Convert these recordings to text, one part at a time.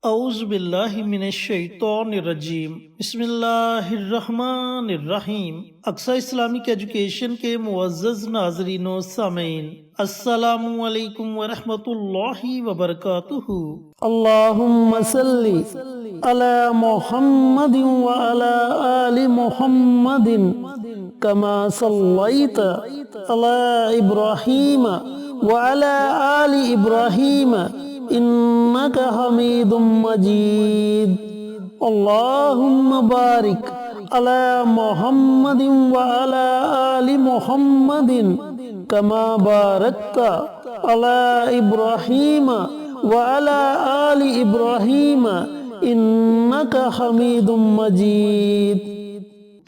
اعوذ باللہ من الشیطان الرجیم، بسم اللہ الرحمن الرحیم۔ اقصی اسلامک ایجوکیشن کے معزز ناظرین و سامعین، السلام علیکم ورحمۃ اللہ وبرکاتہ۔ اللہم صلی علی محمد وعلی آل محمد کما صلیت علی ابراہیم وعلی آل ابراہیم انک حمید مجید۔ اللہم بارک علی محمد وعلی آل محمد کما بارکت علی ابراہیم وعلی آل ابراہیم انک حمید مجید۔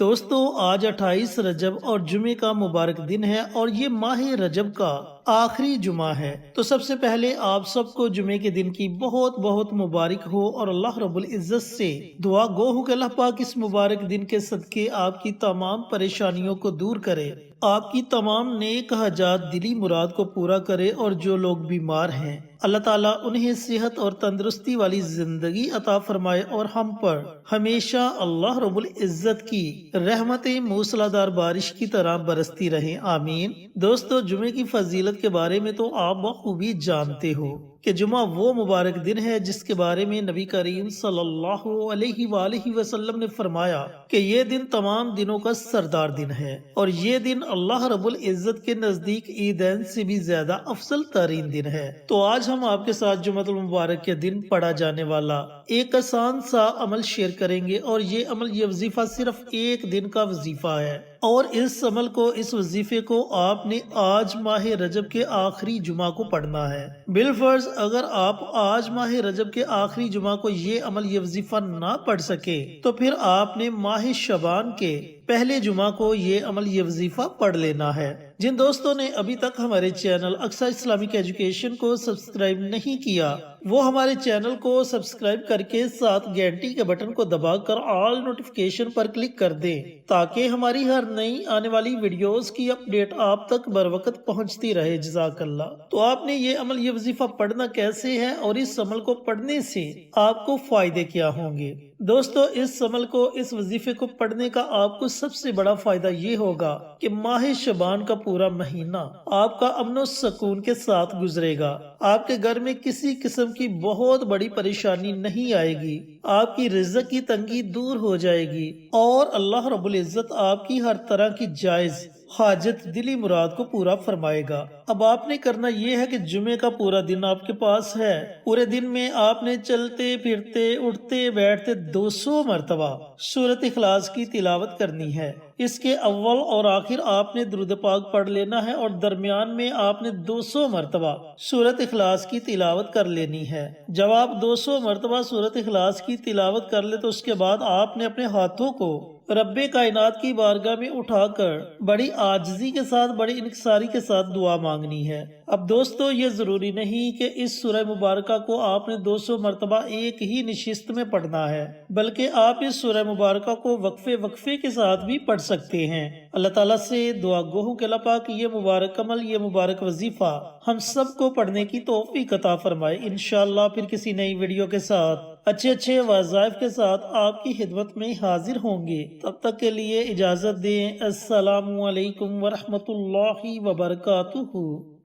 دوستو، آج 28 رجب اور جمعے کا مبارک دن ہے اور یہ ماہ رجب کا آخری جمعہ ہے۔ تو سب سے پہلے آپ سب کو جمعے کے دن کی بہت بہت مبارک ہو اور اللہ رب العزت سے دعا گو ہو کہ اللہ پاک اس مبارک دن کے صدقے آپ کی تمام پریشانیوں کو دور کرے، آپ کی تمام نیک حاجات دلی مراد کو پورا کرے، اور جو لوگ بیمار ہیں اللہ تعالیٰ انہیں صحت اور تندرستی والی زندگی عطا فرمائے، اور ہم پر ہمیشہ اللہ رب العزت کی رحمتیں موسلادھار بارش کی طرح برستی رہیں، آمین۔ دوستو، جمعے کی فضیلت کے بارے میں تو آپ بخوبی جانتے ہو کہ جمعہ وہ مبارک دن ہے جس کے بارے میں نبی کریم صلی اللہ علیہ وآلہ وسلم نے فرمایا کہ یہ دن تمام دنوں کا سردار دن ہے، اور یہ دن اللہ رب العزت کے نزدیک عیدین سے بھی زیادہ افضل ترین دن ہے۔ تو آج ہم آپ کے ساتھ جمعۃ المبارک کے دن پڑھا جانے والا ایک آسان سا عمل شیئر کریں گے، اور یہ عمل، یہ وظیفہ صرف ایک دن کا وظیفہ ہے، اور اس عمل کو، اس وظیفے کو آپ نے آج ماہ رجب کے آخری جمعہ کو پڑھنا ہے۔ بالفرض اگر آپ آج ماہ رجب کے آخری جمعہ کو یہ عمل، یہ وظیفہ نہ پڑھ سکے تو پھر آپ نے ماہ شعبان کے پہلے جمعہ کو یہ عمل، یہ وظیفہ پڑھ لینا ہے۔ جن دوستوں نے ابھی تک ہمارے چینل اقصی اسلامک ایجوکیشن کو سبسکرائب نہیں کیا، وہ ہمارے چینل کو سبسکرائب کر کے ساتھ گھنٹی کے بٹن کو دبا کر آل نوٹیفیکیشن پر کلک کر دیں، تاکہ ہماری ہر نئی آنے والی ویڈیوز کی اپڈیٹ آپ تک بر وقت پہنچتی رہے۔ جزاک اللہ۔ تو آپ نے یہ عمل، یہ وظیفہ پڑھنا کیسے ہے، اور اس عمل کو پڑھنے سے آپ کو فائدے کیا ہوں گے؟ دوستو، اس عمل کو، اس وظیفے کو پڑھنے کا آپ کو سب سے بڑا فائدہ یہ ہوگا کہ ماہ شعبان کا پورا مہینہ آپ کا امن و سکون کے ساتھ گزرے گا، آپ کے گھر میں کسی قسم کی بہت بڑی پریشانی نہیں آئے گی، آپ کی رزق کی تنگی دور ہو جائے گی، اور اللہ رب العزت آپ کی ہر طرح کی جائز حاجت دلی مراد کو پورا فرمائے گا۔ اب آپ نے کرنا یہ ہے کہ جمعے کا پورا دن آپ کے پاس ہے، پورے دن میں آپ نے چلتے پھرتے اٹھتے بیٹھتے 200 مرتبہ سورۃ اخلاص کی تلاوت کرنی ہے۔ اس کے اول اور آخر آپ نے درود پاک پڑھ لینا ہے، اور درمیان میں آپ نے 200 مرتبہ سورۃ اخلاص کی تلاوت کر لینی ہے۔ جب آپ 200 مرتبہ سورۃ اخلاص کی تلاوت کر لے تو اس کے بعد آپ نے اپنے ہاتھوں کو رب کائنات کی بارگاہ میں اٹھا کر بڑی عاجزی کے ساتھ، بڑی انکساری کے ساتھ دعا مانگنی ہے۔ اب دوستو، یہ ضروری نہیں کہ اس سورہ مبارکہ کو آپ نے 200 مرتبہ ایک ہی نشست میں پڑھنا ہے، بلکہ آپ اس سورہ مبارکہ کو وقفے وقفے کے ساتھ بھی پڑھ سکتے ہیں۔ اللہ تعالیٰ سے دعا گو ہوں کہ اللہ پاک یہ مبارک عمل، یہ مبارک وظیفہ ہم سب کو پڑھنے کی توفیق عطا فرمائے۔ انشاءاللہ پھر کسی نئی ویڈیو کے ساتھ، اچھے اچھے وظائف کے ساتھ آپ کی خدمت میں حاضر ہوں گے۔ تب تک کے لیے اجازت دیں۔ السلام علیکم ورحمۃ اللہ وبرکاتہ۔